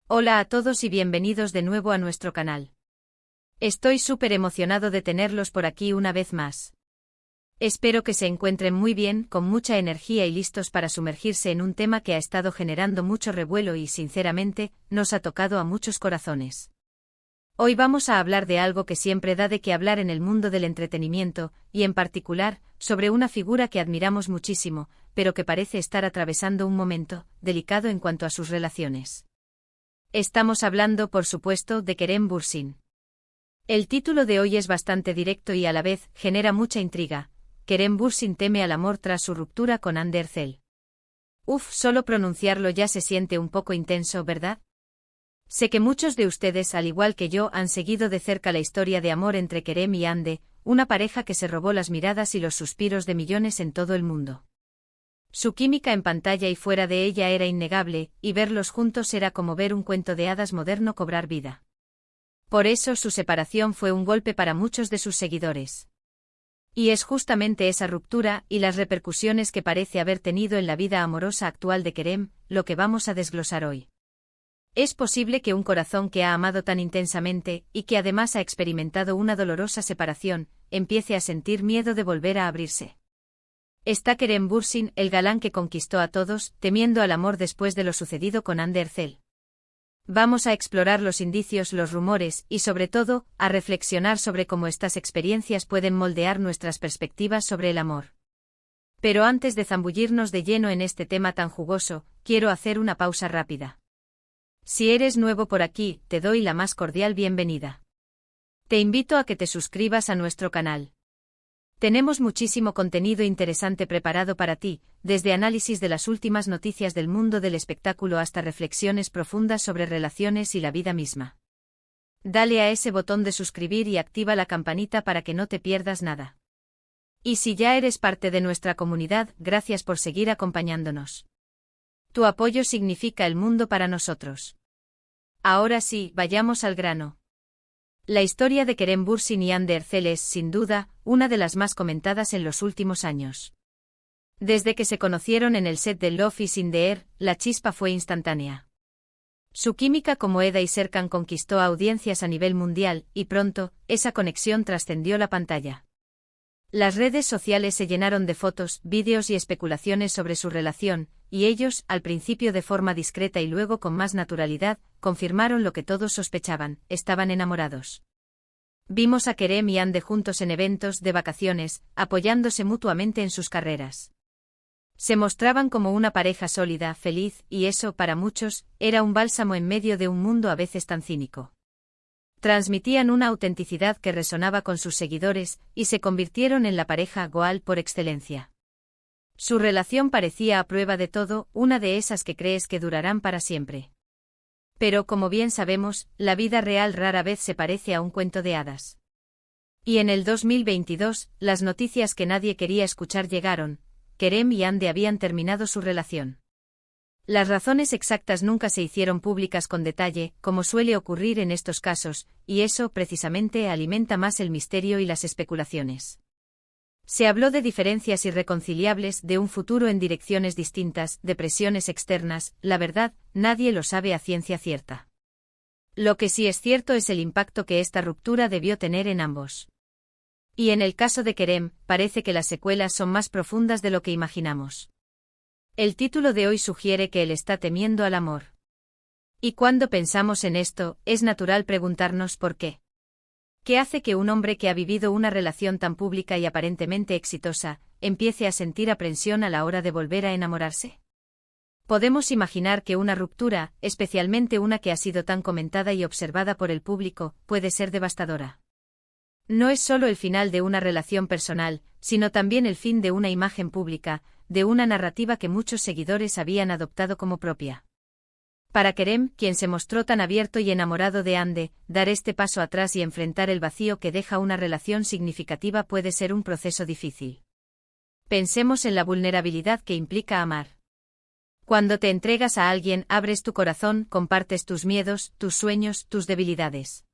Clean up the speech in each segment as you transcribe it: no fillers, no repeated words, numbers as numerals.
Hola a todos y bienvenidos de nuevo a nuestro canal. Estoy súper emocionado de tenerlos por aquí una vez más. Espero que se encuentren muy bien, con mucha energía y listos para sumergirse en un tema que ha estado generando mucho revuelo y, sinceramente, nos ha tocado a muchos corazones. Hoy vamos a hablar de algo que siempre da de qué hablar en el mundo del entretenimiento, y en particular, sobre una figura que admiramos muchísimo, pero que parece estar atravesando un momento delicado en cuanto a sus relaciones. Estamos hablando, por supuesto, de Kerem Bürsin. El título de hoy es bastante directo y a la vez genera mucha intriga. Kerem Bürsin teme al amor tras su ruptura con Hande Erçel. Solo pronunciarlo ya se siente un poco intenso, ¿verdad? Sé que muchos de ustedes, al igual que yo, han seguido de cerca la historia de amor entre Kerem y Hande, una pareja que se robó las miradas y los suspiros de millones en todo el mundo. Su química en pantalla y fuera de ella era innegable, y verlos juntos era como ver un cuento de hadas moderno cobrar vida. Por eso su separación fue un golpe para muchos de sus seguidores. Y es justamente esa ruptura y las repercusiones que parece haber tenido en la vida amorosa actual de Kerem, lo que vamos a desglosar hoy. ¿Es posible que un corazón que ha amado tan intensamente, y que además ha experimentado una dolorosa separación, empiece a sentir miedo de volver a abrirse? ¿Está Kerem Bürsin, el galán que conquistó a todos, temiendo al amor después de lo sucedido con Hande Erçel? Vamos a explorar los indicios, los rumores, y sobre todo, a reflexionar sobre cómo estas experiencias pueden moldear nuestras perspectivas sobre el amor. Pero antes de zambullirnos de lleno en este tema tan jugoso, quiero hacer una pausa rápida. Si eres nuevo por aquí, te doy la más cordial bienvenida. Te invito a que te suscribas a nuestro canal. Tenemos muchísimo contenido interesante preparado para ti, desde análisis de las últimas noticias del mundo del espectáculo hasta reflexiones profundas sobre relaciones y la vida misma. Dale a ese botón de suscribir y activa la campanita para que no te pierdas nada. Y si ya eres parte de nuestra comunidad, gracias por seguir acompañándonos. Tu apoyo significa el mundo para nosotros. Ahora sí, vayamos al grano. La historia de Kerem Bürsin y Hande Erçel es, sin duda, una de las más comentadas en los últimos años. Desde que se conocieron en el set de Love is in the Air, la chispa fue instantánea. Su química como Eda y Serkan conquistó a audiencias a nivel mundial, y pronto, esa conexión trascendió la pantalla. Las redes sociales se llenaron de fotos, vídeos y especulaciones sobre su relación, y ellos, al principio de forma discreta y luego con más naturalidad, confirmaron lo que todos sospechaban: estaban enamorados. Vimos a Kerem y Hande juntos en eventos de vacaciones, apoyándose mutuamente en sus carreras. Se mostraban como una pareja sólida, feliz, y eso, para muchos, era un bálsamo en medio de un mundo a veces tan cínico. Transmitían una autenticidad que resonaba con sus seguidores, y se convirtieron en la pareja goal por excelencia. Su relación parecía a prueba de todo, una de esas que crees que durarán para siempre. Pero como bien sabemos, la vida real rara vez se parece a un cuento de hadas. Y en el 2022, las noticias que nadie quería escuchar llegaron: Kerem y Hande habían terminado su relación. Las razones exactas nunca se hicieron públicas con detalle, como suele ocurrir en estos casos, y eso, precisamente, alimenta más el misterio y las especulaciones. Se habló de diferencias irreconciliables, de un futuro en direcciones distintas, de presiones externas. La verdad, nadie lo sabe a ciencia cierta. Lo que sí es cierto es el impacto que esta ruptura debió tener en ambos. Y en el caso de Kerem, parece que las secuelas son más profundas de lo que imaginamos. El título de hoy sugiere que él está temiendo al amor. Y cuando pensamos en esto, es natural preguntarnos por qué. ¿Qué hace que un hombre que ha vivido una relación tan pública y aparentemente exitosa, empiece a sentir aprensión a la hora de volver a enamorarse? Podemos imaginar que una ruptura, especialmente una que ha sido tan comentada y observada por el público, puede ser devastadora. No es solo el final de una relación personal, sino también el fin de una imagen pública, de una narrativa que muchos seguidores habían adoptado como propia. Para Kerem, quien se mostró tan abierto y enamorado de Hande, dar este paso atrás y enfrentar el vacío que deja una relación significativa puede ser un proceso difícil. Pensemos en la vulnerabilidad que implica amar. Cuando te entregas a alguien, abres tu corazón, compartes tus miedos, tus sueños, tus debilidades.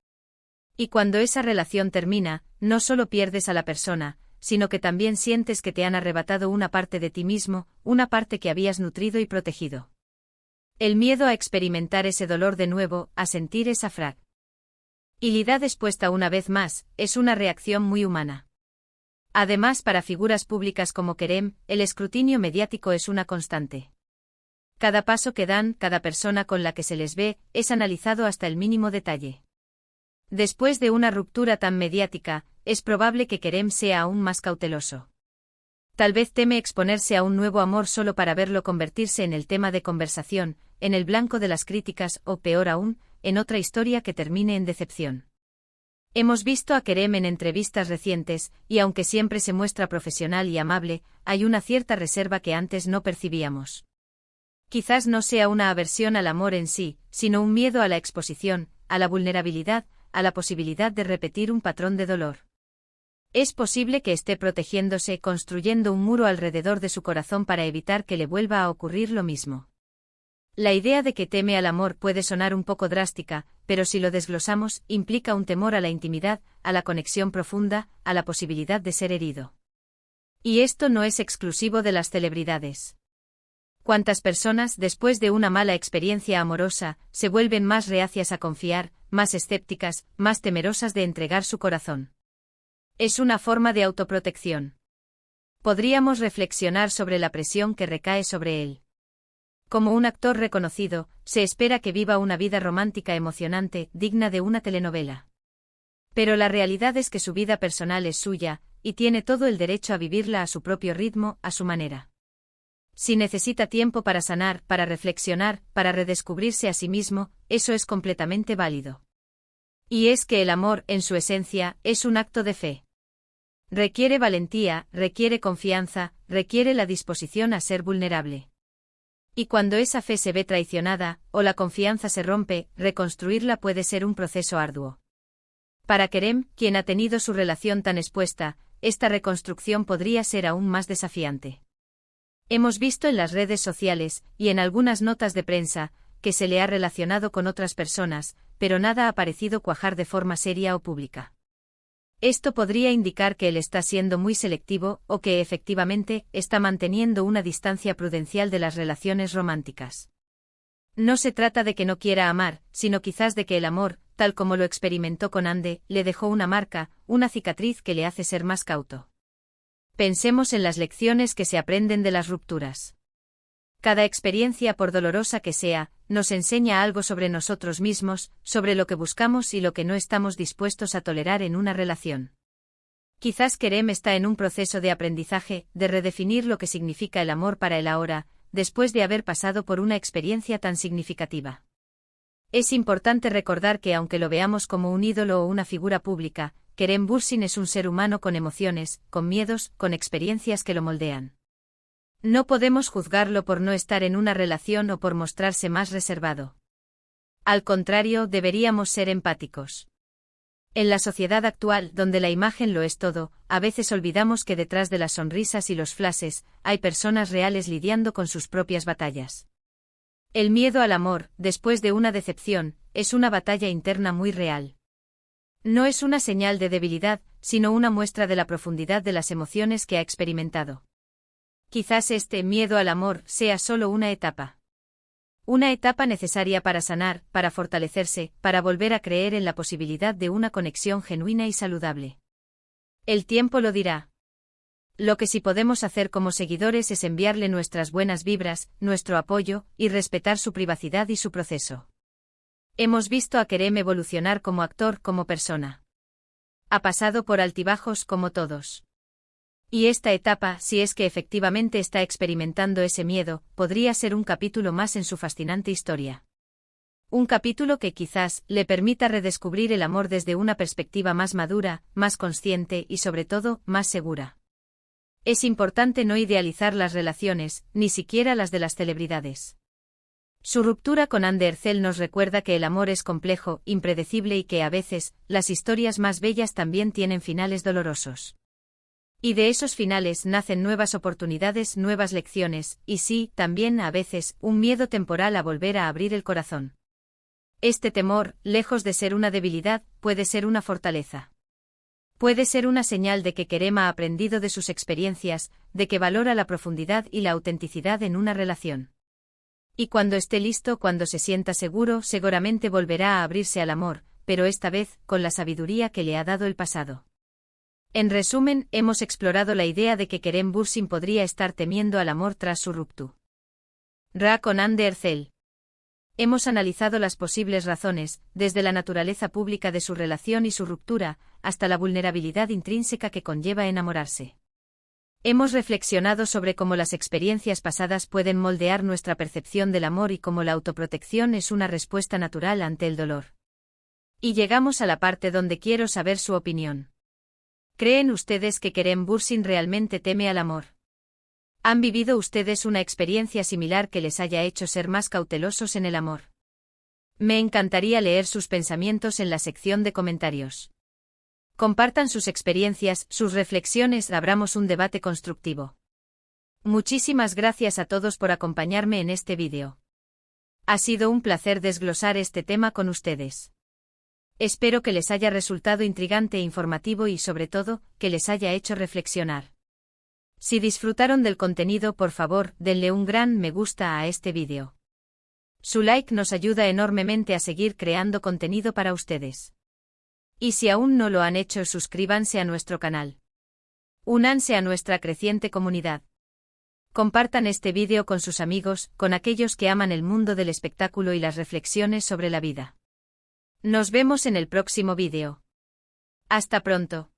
Y cuando esa relación termina, no solo pierdes a la persona, sino que también sientes que te han arrebatado una parte de ti mismo, una parte que habías nutrido y protegido. El miedo a experimentar ese dolor de nuevo, a sentir esa fragilidad expuesta una vez más, es una reacción muy humana. Además, para figuras públicas como Kerem, el escrutinio mediático es una constante. Cada paso que dan, cada persona con la que se les ve, es analizado hasta el mínimo detalle. Después de una ruptura tan mediática, es probable que Kerem sea aún más cauteloso. Tal vez teme exponerse a un nuevo amor solo para verlo convertirse en el tema de conversación, en el blanco de las críticas o, peor aún, en otra historia que termine en decepción. Hemos visto a Kerem en entrevistas recientes, y aunque siempre se muestra profesional y amable, hay una cierta reserva que antes no percibíamos. Quizás no sea una aversión al amor en sí, sino un miedo a la exposición, a la vulnerabilidad, a la posibilidad de repetir un patrón de dolor. Es posible que esté protegiéndose, construyendo un muro alrededor de su corazón para evitar que le vuelva a ocurrir lo mismo. La idea de que teme al amor puede sonar un poco drástica, pero si lo desglosamos, implica un temor a la intimidad, a la conexión profunda, a la posibilidad de ser herido. Y esto no es exclusivo de las celebridades. ¿Cuántas personas, después de una mala experiencia amorosa, se vuelven más reacias a confiar, más escépticas, más temerosas de entregar su corazón? Es una forma de autoprotección. Podríamos reflexionar sobre la presión que recae sobre él. Como un actor reconocido, se espera que viva una vida romántica emocionante, digna de una telenovela. Pero la realidad es que su vida personal es suya, y tiene todo el derecho a vivirla a su propio ritmo, a su manera. Si necesita tiempo para sanar, para reflexionar, para redescubrirse a sí mismo, eso es completamente válido. Y es que el amor, en su esencia, es un acto de fe. Requiere valentía, requiere confianza, requiere la disposición a ser vulnerable. Y cuando esa fe se ve traicionada, o la confianza se rompe, reconstruirla puede ser un proceso arduo. Para Kerem, quien ha tenido su relación tan expuesta, esta reconstrucción podría ser aún más desafiante. Hemos visto en las redes sociales, y en algunas notas de prensa, que se le ha relacionado con otras personas, pero nada ha parecido cuajar de forma seria o pública. Esto podría indicar que él está siendo muy selectivo, o que efectivamente, está manteniendo una distancia prudencial de las relaciones románticas. No se trata de que no quiera amar, sino quizás de que el amor, tal como lo experimentó con Ande, le dejó una marca, una cicatriz que le hace ser más cauto. Pensemos en las lecciones que se aprenden de las rupturas. Cada experiencia, por dolorosa que sea, nos enseña algo sobre nosotros mismos, sobre lo que buscamos y lo que no estamos dispuestos a tolerar en una relación. Quizás Kerem está en un proceso de aprendizaje, de redefinir lo que significa el amor para él ahora, después de haber pasado por una experiencia tan significativa. Es importante recordar que aunque lo veamos como un ídolo o una figura pública, Kerem Bürsin es un ser humano con emociones, con miedos, con experiencias que lo moldean. No podemos juzgarlo por no estar en una relación o por mostrarse más reservado. Al contrario, deberíamos ser empáticos. En la sociedad actual, donde la imagen lo es todo, a veces olvidamos que detrás de las sonrisas y los flashes, hay personas reales lidiando con sus propias batallas. El miedo al amor, después de una decepción, es una batalla interna muy real. No es una señal de debilidad, sino una muestra de la profundidad de las emociones que ha experimentado. Quizás este miedo al amor sea solo una etapa. Una etapa necesaria para sanar, para fortalecerse, para volver a creer en la posibilidad de una conexión genuina y saludable. El tiempo lo dirá. Lo que sí podemos hacer como seguidores es enviarle nuestras buenas vibras, nuestro apoyo, y respetar su privacidad y su proceso. Hemos visto a Kerem evolucionar como actor, como persona. Ha pasado por altibajos como todos. Y esta etapa, si es que efectivamente está experimentando ese miedo, podría ser un capítulo más en su fascinante historia. Un capítulo que quizás le permita redescubrir el amor desde una perspectiva más madura, más consciente y sobre todo, más segura. Es importante no idealizar las relaciones, ni siquiera las de las celebridades. Su ruptura con Ande Erçel nos recuerda que el amor es complejo, impredecible y que a veces, las historias más bellas también tienen finales dolorosos. Y de esos finales nacen nuevas oportunidades, nuevas lecciones, y sí, también a veces, un miedo temporal a volver a abrir el corazón. Este temor, lejos de ser una debilidad, puede ser una fortaleza. Puede ser una señal de que Kerem ha aprendido de sus experiencias, de que valora la profundidad y la autenticidad en una relación. Y cuando esté listo, cuando se sienta seguro, seguramente volverá a abrirse al amor, pero esta vez, con la sabiduría que le ha dado el pasado. En resumen, hemos explorado la idea de que Kerem Bürsin podría estar temiendo al amor tras su ruptura con Ander Zel. Hemos analizado las posibles razones, desde la naturaleza pública de su relación y su ruptura, hasta la vulnerabilidad intrínseca que conlleva enamorarse. Hemos reflexionado sobre cómo las experiencias pasadas pueden moldear nuestra percepción del amor y cómo la autoprotección es una respuesta natural ante el dolor. Y llegamos a la parte donde quiero saber su opinión. ¿Creen ustedes que Kerem Bürsin realmente teme al amor? ¿Han vivido ustedes una experiencia similar que les haya hecho ser más cautelosos en el amor? Me encantaría leer sus pensamientos en la sección de comentarios. Compartan sus experiencias, sus reflexiones, abramos un debate constructivo. Muchísimas gracias a todos por acompañarme en este vídeo. Ha sido un placer desglosar este tema con ustedes. Espero que les haya resultado intrigante e informativo y, sobre todo, que les haya hecho reflexionar. Si disfrutaron del contenido, por favor, denle un gran me gusta a este vídeo. Su like nos ayuda enormemente a seguir creando contenido para ustedes. Y si aún no lo han hecho, suscríbanse a nuestro canal. Únanse a nuestra creciente comunidad. Compartan este vídeo con sus amigos, con aquellos que aman el mundo del espectáculo y las reflexiones sobre la vida. Nos vemos en el próximo vídeo. Hasta pronto.